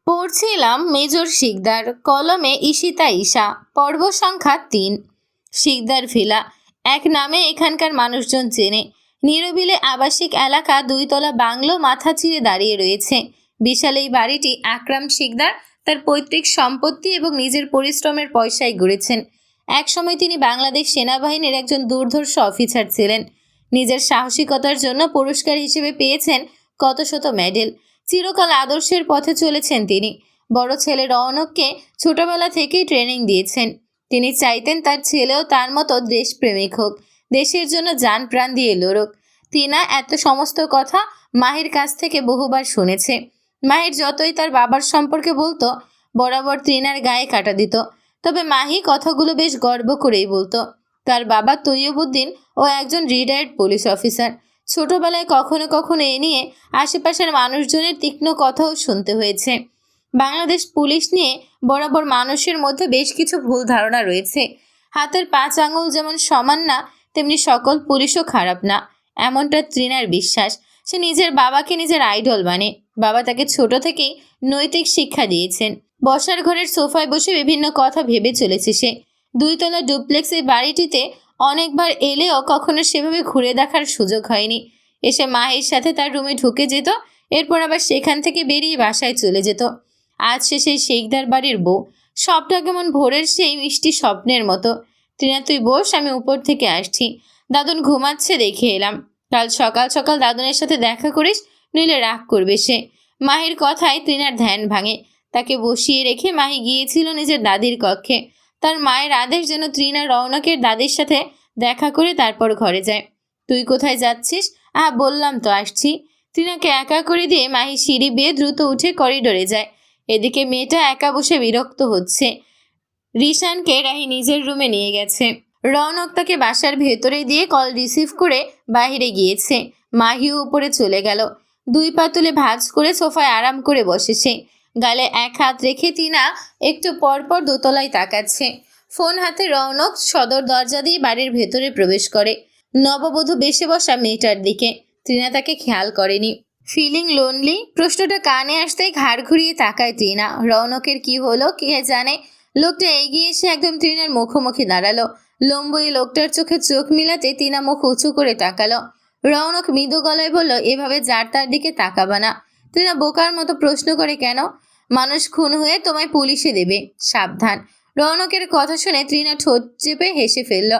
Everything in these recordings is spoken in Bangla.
পড়ছিলাম মেজর শিকদার, কলমে ঈশিতা ঈশা, পর্ব সংখ্যা ৩। শিকদার ভিলা এক নামে এখানকার মানুষজন চেনে। নিরবিলে আবাসিক এলাকা, ২ তলা বাংলো মাথা চিরে দাঁড়িয়ে রয়েছে। বিশাল এই বাড়িটি আকরাম শিকদার তার পৈতৃক সম্পত্তি এবং নিজের পরিশ্রমের পয়সায় গড়েছেন। একসময় তিনি বাংলাদেশ সেনাবাহিনীর একজন দুর্ধর্ষ অফিসার ছিলেন। নিজের সাহসিকতার জন্য পুরস্কার হিসেবে পেয়েছেন কত শত মেডেল। চিরকাল আদর্শের পথে চলেছেন তিনি। বড় ছেলে রওনককে ছোটবেলা থেকেই ট্রেনিং দিয়েছেন। তিনি চাইতেন তার ছেলেও তার মতো দেশপ্রেমিক হোক, দেশের জন্য জান প্রাণ দিয়ে লড়ুক। টিনা এত সমস্ত কথা মাহির কাছ থেকে বহুবার শুনেছে। মাহির যতই তার বাবার সম্পর্কে বলতো, বরাবর টিনার গায়ে কাটা দিত। তবে মাহি কথাগুলো বেশ গর্ব করেই বলতো। তার বাবা তৈয়বুদ্দিন ও একজন রিটায়ার্ড পুলিশ অফিসার। ছোটবেলায় কখনো কখনো এ নিয়ে আশেপাশের মানুষজনের তীক্ষ্ণ কথাও শুনতে হয়েছে। বাংলাদেশ পুলিশ নিয়ে বরাবর মানুষের মধ্যে বেশ কিছু ভুল ধারণা রয়েছে। হাতের ৫ আঙুল যেমন সমান না, তেমনি সকল পুলিশও খারাপ না, এমনটা ত্রিনার বিশ্বাস। সে নিজের বাবাকে নিজের আইডল মানে। বাবা তাকে ছোট থেকেই নৈতিক শিক্ষা দিয়েছেন। বসার ঘরের সোফায় বসে বিভিন্ন কথা ভেবে চলেছে সে। ২ তলা ডুপ্লেক্স এই বাড়িটিতে অনেকবার এলেও কখনো সেভাবে ঘুরে দেখার সুযোগ হয়নি। এসে মাহির সাথে তার রুমে ঢুকে যেত, এরপর আবার সেখান থেকে বেরিয়ে বাসায় চলে যেত। আজ সে সেই শেখদার বাড়ির বউ। সবটা কেমন ভোরের সেই মিষ্টি স্বপ্নের মতো। ত্রিনা, তুই বস, আমি উপর থেকে আসছি। দাদুন ঘুমাচ্ছে, দেখে এলাম। কাল সকাল সকাল দাদুনের সাথে দেখা করিস, নইলে রাগ করবে সে। মাহির কথায় ত্রিনার ধ্যান ভাঙে। তাকে বসিয়ে রেখে মাহি গিয়েছিল নিজের দাদির কক্ষে। তার মায়ের আদেশ যেন ত্রিনা রৌনকের দাদির সাথে দেখা করে তারপর ঘরে যায়। তুই কোথায় যাচ্ছিস? বললাম তো আসছি। ত্রিনাকে একা করে দিয়ে মাহি সিঁড়ি বেয়ে দ্রুত উঠে করিডোরে যায়। এদিকে মেয়েটা একা বসে বিরক্ত হচ্ছে। রিশানকে রাহি নিজের রুমে নিয়ে গেছে। রৌনক তাকে বাসার ভেতরে দিয়ে কল রিসিভ করে বাহিরে গিয়েছে। মাহিও উপরে চলে গেল। ২ পা তুলে ভাঁজ করে সোফায় আরাম করে বসেছে। গালে এক হাত রেখে টিনা একটু পরপর দোতলায় তাকাচ্ছে। ফোন হাতে রৌনক সদর দরজা দিয়ে বাড়ির ভেতরে প্রবেশ করে। নববধূ বেশে বসা মেয়েটার দিকে টিনা তাকে খেয়াল করেনি। Feeling lonely? প্রশ্নটা কানে আসতেই ঘাড় ঘুরিয়ে তাকায় টিনা। রৌনকের কি হলো কে জানে। লোকটা এগিয়ে এসে একদম টিনার মুখোমুখি দাঁড়ালো। লম্বু এই লোকটার চোখে চোখ মিলাতে টিনা মুখ উঁচু করে তাকালো। রৌনক মৃদু গলায় বলল, এভাবে যার তার দিকে তাকাবা না। টিনা বোকার মতো প্রশ্ন করে, কেন? মানুষ খুন হয়ে তোমায় পুলিশে দেবে, সাবধান। রৌনকের কথা শুনে ত্রিনা ঠোঁট চেপে হেসে ফেলল।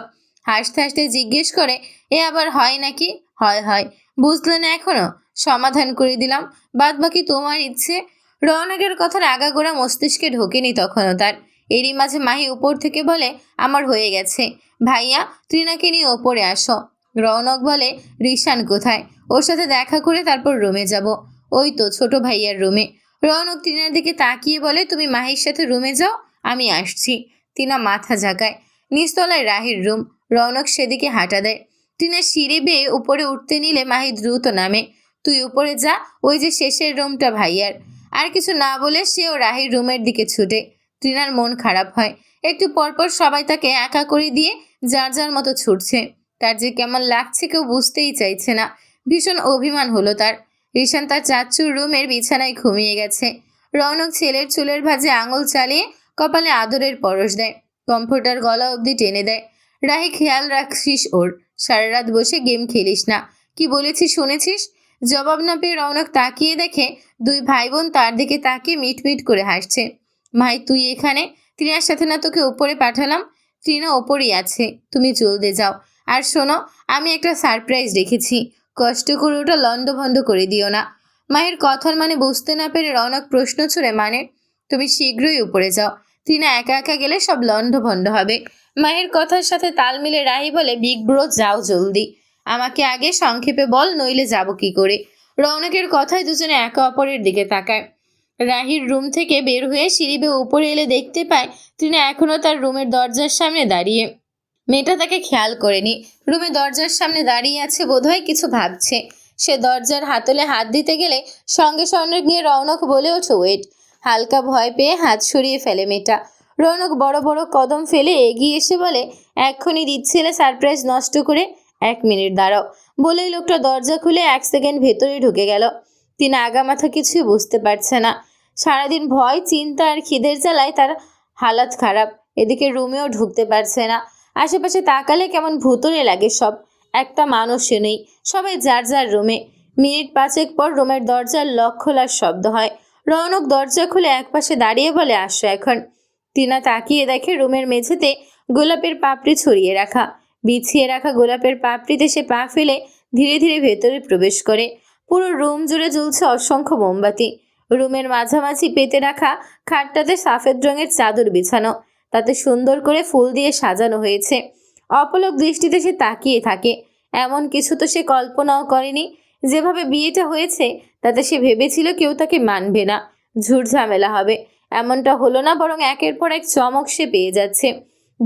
হাসতে হাসতে জিজ্ঞেস করে, এ আবার হয় নাকি? হয় হয়, বুঝলে না এখনো? সমাধান করে দিলাম, বাদ বাকি তোমার ইচ্ছে। রৌনকের কথার আগাগোড়া মস্তিষ্কে ঢোকেনি তখনও তার। এরই মাঝে মাহি উপর থেকে বলে, আমার হয়ে গেছে। ভাইয়া, ত্রিনাকে নিয়ে ওপরে আসো। রৌনক বলে, রিশান কোথায়? ওর সাথে দেখা করে তারপর রুমে যাব। ওই তো ছোট ভাইয়ার রুমে। রৌনক টিনার দিকে তাকিয়ে বলে, তুমি মাহির সাথে রুমে যাও, আমি আসছি। টিনা মাথা ঝাঁকায়। নিচতলায় রাহির রুম। রৌনক সেদিকে হাঁটা দেয়। টিনা সিঁড়ি বেয়ে উপরে উঠতে নিলে মাহি দ্রুত নামে। তুই উপরে যা, ওই যে শেষের রুমটা ভাইয়ার। আর কিছু না বলে সেও রাহির রুমের দিকে ছুটে। টিনার মন খারাপ হয়। একটু পরপর সবাই তাকে একা করে দিয়ে যার যার মতো ছুটছে। তার যে কেমন লাগছে কেউ বুঝতেই চাইছে না। ভীষণ অভিমান হলো তার। রিশান তার চাচ্চুর রুমের বিছানায় ঘুমিয়ে গেছে। রৌনক ছেলের চুলের ভাঁজে আঙুল চালিয়ে কপালে আদরের পরশ দেয়। কম্ফোর্টার গলা অবধি টেনে দেয়। রাহি, খেয়াল রাখছিস ওর, সারা রাত বসে গেম খেলিস না। কি বলেছি শুনেছিস? জবাব না পেয়ে রৌনক তাকিয়ে দেখে 2 ভাই বোন তার দিকে তাকিয়ে মিটমিট করে হাসছে। ভাই, তুই এখানে? ত্রিনার সাথে না তোকে ওপরে পাঠালাম? ত্রিনা ওপরেই আছে, তুমি জলদি যাও। আর শোনো, আমি একটা সারপ্রাইজ রেখেছি, কষ্ট করে ওটা লন্ডভন্ড করে দিও না। মায়ের কথার মানে বুঝতে না পেরে রৌনক প্রশ্ন ছুড়ে, মানে? তুমি শীঘ্রই উপরে যাও। ত্রিনা একা একা গেলে সব লন্ডভন্ড হবে। মায়ের কথার সাথে তাল মিলে রাহি বলে, বিগ ব্রো যাও জলদি। আমাকে আগে সংক্ষেপে বল, নইলে যাব কি করে? রৌনকের কথায় দুজনে একে অপরের দিকে তাকায়। রাহির রুম থেকে বের হয়ে সিঁড়ি বেয়ে উপরে এলে দেখতে পায় ত্রিনা এখনো তার রুমের দরজার সামনে দাঁড়িয়ে। মেয়েটা তাকে খেয়াল করেনি। রুমে দরজার সামনে দাঁড়িয়ে আছে, বোধহয় কিছু ভাবছে। সে দরজার হাতলে হাত দিতে গেলে সঙ্গে সঙ্গে গিয়ে রৌনক বলে ওঠে, ওয়েট। হালকা ভয় পেয়ে হাত সরিয়ে ফেলে মেয়েটা। রৌনক বড় বড় কদম ফেলে এগিয়ে এসে বলে, এক্ষুনি দিচ্ছিলে সারপ্রাইজ নষ্ট করে? 1 মিনিট দাঁড়াও। বলেই লোকটা দরজা খুলে 1 সেকেন্ড ভেতরে ঢুকে গেল। তিনি আগামাথা কিছুই বুঝতে পারছে না। সারাদিন ভয়, চিন্তা আর খিদের জ্বালায় তার হালাত খারাপ। এদিকে রুমেও ঢুকতে পারছে না। আশেপাশে তাকালে কেমন ভুতুড়ে লাগে সব। একটা মানুষও নেই, সবাই যার যার রুমে। মিনিট পাঁচেক পর রুমের দরজার লক খোলার শব্দ হয়। রৌনক দরজা খুলে একপাশে দাঁড়িয়ে বলে, আসো এখন। টিনা তাকিয়ে দেখে রুমের মেঝেতে গোলাপের পাপড়ি ছড়িয়ে রাখা। বিছিয়ে রাখা গোলাপের পাপড়িতে সে পা ফেলে ধীরে ধীরে ভেতরে প্রবেশ করে। পুরো রুম জুড়ে জ্বলছে অসংখ্য মোমবাতি। রুমের মাঝামাঝি পেতে রাখা খাটটাতে সাফেদ রঙের চাদর বিছানো, তাতে সুন্দর করে ফুল দিয়ে সাজানো হয়েছে। অপলক দৃষ্টিতে সে তাকিয়ে থাকে। এমন কিছু তো সে কল্পনাও করেনি। যেভাবে বিয়েটা হয়েছে তাতে সে ভেবেছিল কেউ তাকে মানবে না, ঝুটঝামেলা হবে। এমনটা হলো না, বরং একের পর এক চমক সে পেয়ে যাচ্ছে।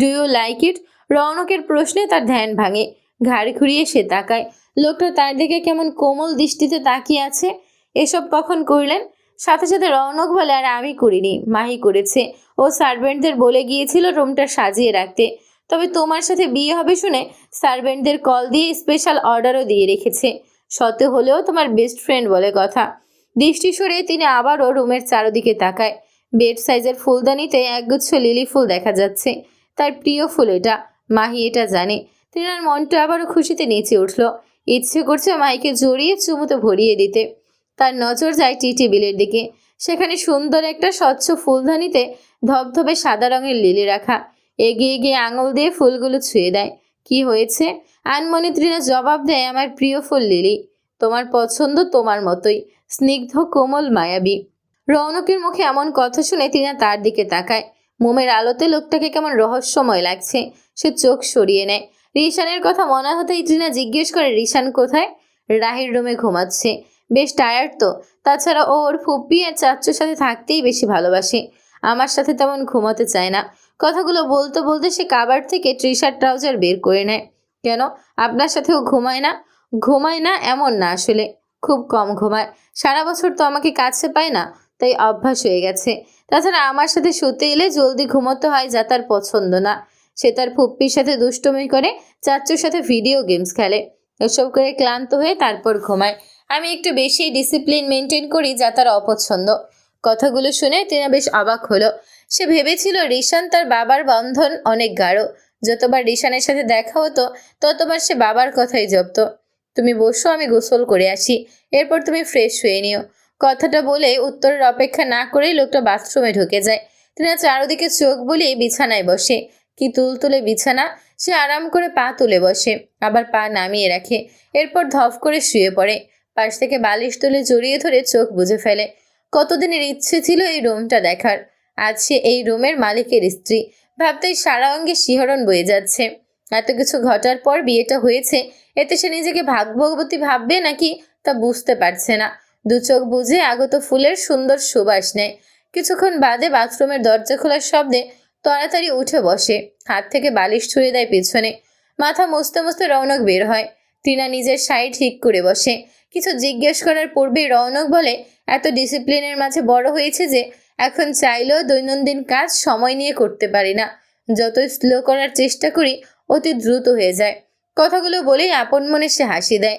Do you like it? রৌনকের প্রশ্নে তার ধ্যান ভাঙে। ঘাড় ঘুরিয়ে সে তাকায়। লোকটা তার দিকে কেমন কোমল দৃষ্টিতে তাকিয়ে আছে। এসব কখন করলেন? সাথে সাথে রৌনক বলে, আর আমি করিনি, মাহি করেছে। ও সার্ভেন্টদের বলে গিয়েছিল রুমটা সাজিয়ে রাখতে। তবে তোমার সাথে বিয়ে হবে শুনে সার্ভেন্টদের কল দিয়ে স্পেশাল অর্ডারও দিয়ে রেখেছে। শত হলেও তোমার বেস্ট ফ্রেন্ড বলে কথা। দৃষ্টি সরে তিনি আবারও রুমের চারদিকে তাকায়। বেড সাইজের ফুলদানিতে একগুচ্ছ লিলি ফুল দেখা যাচ্ছে। তার প্রিয় ফুল এটা। মাহি এটা জানে। তিনার মনটা আবারও খুশিতে নেচে উঠল। ইচ্ছে করছে মাহিকে জড়িয়ে চুমুতে ভরিয়ে দিতে। তার নজর যায় টি টেবিলের দিকে। সেখানে সুন্দর একটা স্বচ্ছ ফুলদানিতে ধবধবে সাদা রঙের লিলি রাখা। এগিয়ে গিয়ে আঙুল দিয়ে ফুলগুলো ছুঁয়ে দেয়। কি হয়েছে? আনমনে তৃণা জবাব দেয়, আমার প্রিয় ফুল লিলি। তোমার পছন্দ, তোমার মতোই স্নিগ্ধ, কোমল, মায়াবী। রৌনকের মুখে এমন কথা শুনে তৃণা তার দিকে তাকায়। মোমের আলোতে লোকটাকে কেমন রহস্যময় লাগছে। সে চোখ সরিয়ে নেয়। রিশানের কথা মনে হতেই তৃণা জিজ্ঞেস করে, রিশান কোথায়? রাহির রুমে ঘুমাচ্ছে। বেশ টায়ার্ড তো। তাছাড়া ও ওর ফুপ্পি আর চাচ্চুর সাথে থাকতেই বেশি ভালোবাসে। আমার সাথে তেমন ঘুমাতে চায় না। কথাগুলো বলতে বলতে সে কাবার্ড থেকে টি-শার্ট ট্রাউজার বের করে নেয়। কেন, আপনার সাথেও ঘুমায় না? ঘুমায় না এমন না, আসলে খুব কম ঘুমায়। সারা বছর তো আমাকে কাছে পায় না, তাই অভ্যাস হয়ে গেছে। তাছাড়া আমার সাথে শুতে এলে জলদি ঘুমোতে হয়, যা তার পছন্দ না। সে তার ফুপ্পির সাথে দুষ্টুমি করে, চাচ্চুর সাথে ভিডিও গেমস খেলে। এসব করে ক্লান্ত হয়ে তারপর ঘুমায়। আমি একটু বেশি ডিসিপ্লিন মেনটেন করি, যা তার অপছন্দ। কথাগুলো শুনে টিনা বেশ অবাক হলো। সে ভেবেছিল রিশান তার বাবার বন্ধন অনেক গাঢ়। যতবার রিশানের সাথে দেখা হতো ততবার সে বাবার কথাই জপত। তুমি বসো, আমি গোসল করে আসি, এরপর তুমি ফ্রেশ হয়ে নিও। কথাটা বলে উত্তরের অপেক্ষা না করেই লোকটা বাথরুমে ঢুকে যায়। টিনা চারদিকে চোখ বুলিয়ে বিছানায় বসে। কি তুলতুলে বিছানা! সে আরাম করে পা তুলে বসে, আবার পা নামিয়ে রাখে। এরপর ধপ করে শুয়ে পড়ে। পাশ থেকে বালিশ তুলে জড়িয়ে ধরে চোখ বুজে ফেলে। কতদিনের ইচ্ছে ছিল এই রুমটা দেখার। আজ সে এই রুমের মালিকের স্ত্রী। ভাবতেই সারা অঙ্গে শিহরণ বয়ে যাচ্ছে। এত কিছু ঘটার পর বিয়েটা হয়েছে, এতে সে নিজেকে ভাগ্যবতী ভাববে নাকি তা বুঝতে পারছে না। দু চোখ বুঝে আগত ফুলের সুন্দর সুবাস নেয়। কিছুক্ষণ বাদে বাথরুমের দরজা খোলার শব্দে তাড়াতাড়ি উঠে বসে। হাত থেকে বালিশ ছুঁড়ে দেয় পেছনে। মাথা মুছতে মুছতে রৌনক বের হয়। টিনা নিজের শাড়ি ঠিক করে বসে। কিছু জিজ্ঞেস করার পূর্বেই রৌনক বলে, এত ডিসিপ্লিনের মাঝে বড় হয়েছে যে এখন চাইলেও দৈনন্দিন কাজ সময় নিয়ে করতে পারি না। যতই স্লো করার চেষ্টা করি অতি দ্রুত হয়ে যায়। কথাগুলো বলেই আপন মনে সে হাসি দেয়।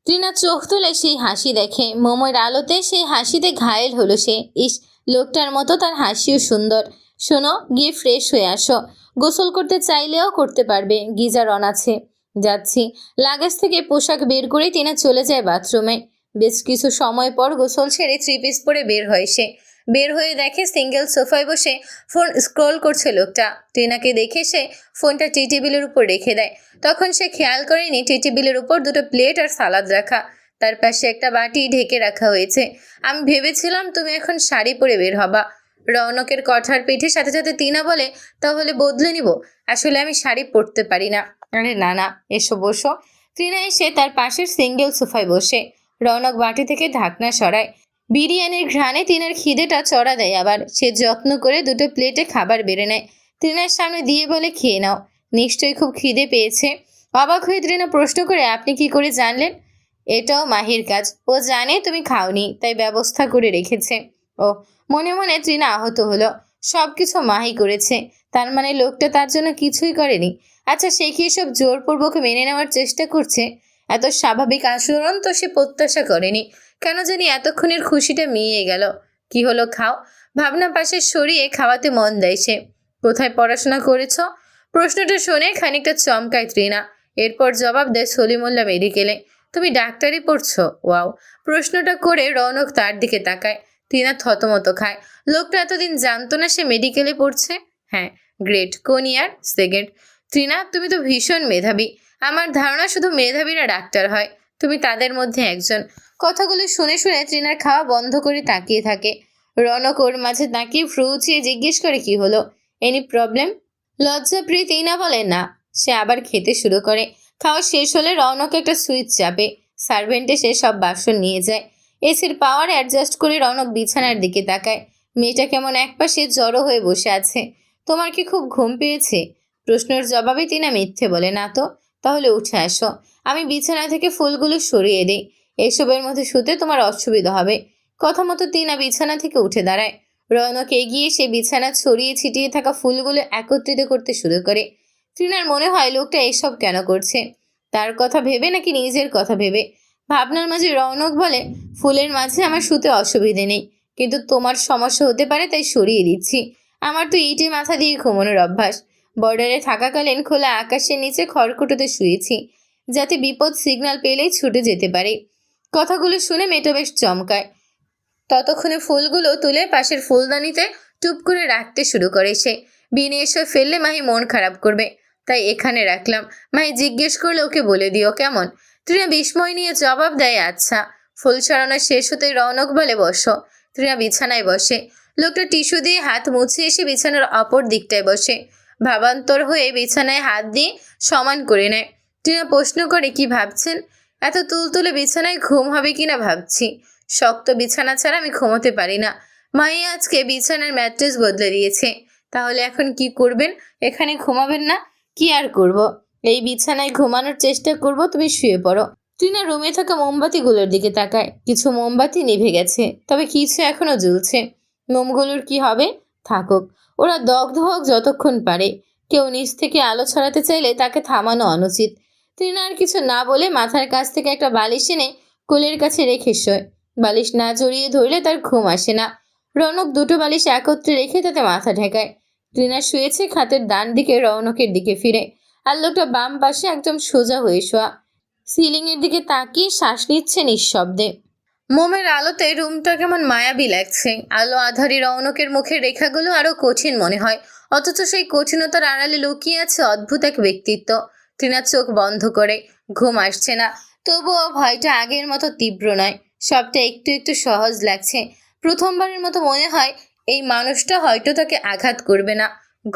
টিনা চোখ তুলে সেই হাসি দেখে। মোমের আলোতে সেই হাসিতে ঘায়েল হলো সে। ইস, লোকটার মতো তার হাসিও সুন্দর। শোনো, গিয়ে ফ্রেশ হয়ে আসো। গোসল করতে চাইলেও করতে পারবে, গিজার অন আছে। যাচ্ছি। লাগেজ থেকে পোশাক বের করে টিনা চলে যায় বাথরুমে। বেশ কিছু সময় পর গোসল ছেড়ে থ্রি পিস পরে বের হয় সে। বের হয়ে দেখে সিঙ্গেল সোফায় বসে ফোন স্ক্রল করছে লোকটা। টিনাকে দেখে সে ফোনটা টি টেবিলের উপর রেখে দেয়। তখন সে খেয়াল করেনি টি টেবিলের উপর দুটো প্লেট আর সালাদ রাখা। তার পাশে একটা বাটি ঢেকে রাখা হয়েছে। আমি ভেবেছিলাম তুমি এখন শাড়ি পরে বের হবা। রৌনকের কথার পিঠে সাথে সাথে টিনা বলে, তাহলে বদলে নিব। আসলে আমি শাড়ি পরতে পারি না। আরে না না, এসো বসো। টিনা এসে তার পাশের সিঙ্গেল সোফায় বসে। রৌনক বাটি থেকে ঢাকনা সরায়। বিরিয়ানির ঘ্রাণে টিনার খিদেটা চড়া দেয়। আবার সে যত্ন করে দুটো প্লেটে খাবার বেড়ে নেয়। টিনার সামনে দিয়ে বলে, খেয়ে নাও, নিশ্চয়ই খুব খিদে পেয়েছে। অবাক হয়ে টিনা প্রশ্ন করে, আপনি কি করে জানলেন? এটাও মাহির কাজ। ও জানে তুমি খাওনি, তাই ব্যবস্থা করে রেখেছে। ও, মনে মনে টিনা আহত হলো। সব কিছু মাহি করেছে, তার মানে লোকটা তার জন্য কিছুই করেনি? আচ্ছা, সে কি এসব জোরপূর্বক মেনে নেওয়ার চেষ্টা করছে? এত স্বাভাবিক আচরণ তো সে প্রত্যাশা করেনি। কেন জানি এতক্ষণের খুশিটা মিইয়ে গেল। কি হলো, খাও। ভাবনা পাশে সরিয়ে খাওয়াতে মন দেয় সে। কোথায় পড়াশোনা করেছ? প্রশ্নটা শুনে খানিকটা চমকায় তৃণা। এরপর জবাব দেয় সলিমুল্লাহ মেডিকেলে। তুমি ডাক্তারি পড়ছো? ওয়াও। প্রশ্নটা করে রৌনক তার দিকে তাকায়। তৃণা থতমত খায়। লোকটা এতদিন জানতো না সে মেডিকেলে পড়ছে। হ্যাঁ। গ্রেট। কোন ইয়ার? সেকেন্ড। তৃণা, তুমি তো ভীষণ মেধাবী। আমার ধারণা শুধু মেধাবীরা ডাক্তার হয়, তুমি তাদের মধ্যে একজন। কথাগুলো শুনে শুনে তৃণার খাওয়া বন্ধ করে তাকিয়ে থাকে। রৌনক ওর মাঝে তাকিয়ে ভ্রু উঁচিয়ে জিজ্ঞেস করে কি হলো, এনি প্রবলেম? লজ্জাপ্রিয় তৃণা বলে না। সে আবার খেতে শুরু করে। খাওয়া শেষ হলে রৌনক একটা সুইচ চাপে। সার্ভেন্ট এসে সব বাসন নিয়ে যায়। এসির পাওয়ার অ্যাডজাস্ট করে রৌনক বিছানার দিকে তাকায়। মেয়েটা কেমন একপাশে জড়ো হয়ে বসে আছে। তোমার কি খুব ঘুম পেয়েছে? প্রশ্নের জবাবে তৃণা মিথ্যে বলে না তো। তাহলে উঠে আসো, আমি বিছানা থেকে ফুলগুলো সরিয়ে দিই। এসবের মধ্যে শুতে তোমার অসুবিধা হবে। কথা মতো তৃণা বিছানা থেকে উঠে দাঁড়ায়। রৌনক এগিয়ে সে বিছানা ছড়িয়ে ছিটিয়ে থাকা ফুলগুলো একত্রিত করতে শুরু করে। তৃণার মনে হয় লোকটা এসব কেন করছে, তার কথা ভেবে নাকি নিজের কথা ভেবে। ভাবনার মাঝে রৌনক বলে, ফুলের মাঝে আমার শুতে অসুবিধে নেই, কিন্তু তোমার সমস্যা হতে পারে তাই সরিয়ে দিচ্ছি। আমার তো ইটে মাথা দিয়ে ঘুমানোর অভ্যাস। বর্ডারে থাকাকালীন খোলা আকাশের নিচে খড়কুটোতে শুয়েছি, যাতে বিপদ সিগন্যাল পেলেই ছুটে যেতে পারে। কথাগুলো শুনে মেয়েটা বেশ চমকায়। ততক্ষণে ফুলগুলো তুলে পাশের ফুলদানিতে টুপ করে রাখতে শুরু করে সে। বিনে এসে ফেললে মাহি মন খারাপ করবে, তাই এখানে রাখলাম। মাহি জিজ্ঞেস করলে ওকে বলে দিও কেমন? তৃণা বিস্ময় নিয়ে জবাব দেয় আচ্ছা। ফুল ছড়ানো শেষ হতেই রৌনক বলে বসো। তৃণা বিছানায় বসে। লোকটা টিস্যু দিয়ে হাত মুছে এসে বিছানার অপর দিকটায় বসে। ভাবান্তর হয়ে বিছানায় হাত দিয়ে সমান করে নেয়। তৃণা প্রশ্ন করে, কি ভাবছেন? এত তুলতুলে বিছানায় ঘুম হবে কিনা ভাবছি। শক্ত বিছানা ছাড়া আমি ঘুমোতে পারি না। মাই আজকে বিছানার ম্যাট্রেস বদলে দিয়েছে। তাহলে এখন কি করবেন? এখানে ঘুমাবেন না? কি আর করব, এই বিছানায় ঘুমানোর চেষ্টা করব, তুমি শুয়ে পড়ো। টিনা রুমে থাকা মোমবাতিগুলোর দিকে তাকায়। কিছু মোমবাতি নিভে গেছে, তবে কিছু এখনো জ্বলছে। মোমগুলোর কি হবে? থাকুক, ওরা দগ্ধ হোক যতক্ষণ পারে। কেউ নিচ থেকে আলো ছড়াতে চাইলে তাকে থামানো অনুচিত। টিনা আর কিছু না বলে মাথার কাছ থেকে একটা বালিশ এনে কোলের কাছে রেখে শোয়। বালিশ না জড়িয়ে ধরলে তার ঘুম আসে না। রৌনক দুটো বালিশ একত্রে রেখে তাতে মাথা ঠেকায়। টিনা শুয়েছে খাটের ডান দিকে রৌনকের দিকে ফিরে, আর লোকটা বাম পাশে একদম সোজা হয়ে শোয়া। সিলিংয়ের দিকে তাকিয়ে শ্বাস নিচ্ছে নিঃশব্দে। মোমের আলোতে রুমটা কেমন মায়াবী লাগছে। আলো আধারি রৌনকের মুখের রেখাগুলো আরো কঠিন মনে হয়, অথচ সেই কঠিনতার আড়ালে লুকিয়ে আছে অদ্ভুত এক ব্যক্তিত্ব। টিনার চোখ বন্ধ করে। ঘুম আসছে না, তবুও ভয়টা আগের মতো তীব্র নয়। সবটা একটু একটু সহজ লাগছে। প্রথমবারের মতো মনে হয় এই মানুষটা হয়তো তাকে আঘাত করবে না।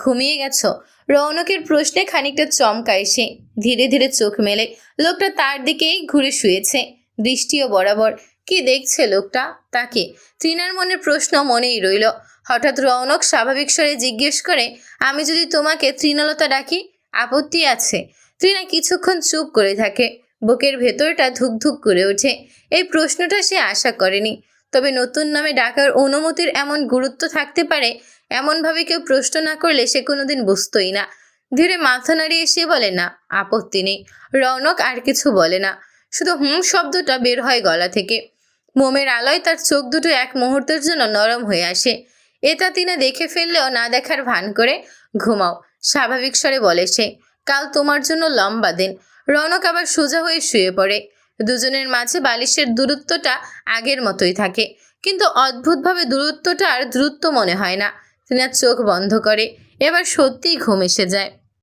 ঘুমিয়ে গেছো? রৌনকের প্রশ্নে খানিকটা চমকায় সে। ধীরে ধীরে চোখ মেলে। লোকটা তার দিকেই ঘুরে শুয়েছে, দৃষ্টিও বরাবর। কি দেখছে লোকটা? তাকে। তৃণার মনের প্রশ্ন মনেই রইল। হঠাৎ রৌনক স্বাভাবিক স্বরে জিজ্ঞেস করে, আমি যদি তোমাকে তৃণলতা ডাকি, আপত্তি আছে? তৃণা কিছুক্ষণ চুপ করে থাকে। বুকের ভেতরটা ধুকধুক করে ওঠে। এই প্রশ্নটা সে আশা করেনি। তবে নতুন নামে ডাকার অনুমতির এমন গুরুত্ব থাকতে পারে, এমনভাবে কেউ প্রশ্ন না করলে সে কোনোদিন বুঝতোই না। ধীরে মাথা নাড়িয়ে সে বলে, না, আপত্তি নেই। রৌনক আর কিছু বলে না, শুধু শব্দটা বের হয় গলা থেকে। মোমের আলোয় তার চোখ দুটো এক মুহূর্তের জন্য নরম হয়ে আসে। এটা তিনা দেখে ফেললেও না দেখার ভান করে, ঘুমাও, স্বাভাবিক স্বরে বলে সে। কাল তোমার জন্য লম্বা দিন। রৌনক আবার সোজা হয়ে শুয়ে পড়ে। দুজনের মাঝে বালিশের দূরত্বটা আগের মতোই থাকে, কিন্তু অদ্ভুতভাবে দূরত্বটা আর দ্রুত মনে হয় না। তিনার চোখ বন্ধ করে। এবার সত্যিই ঘুম এসে যায়।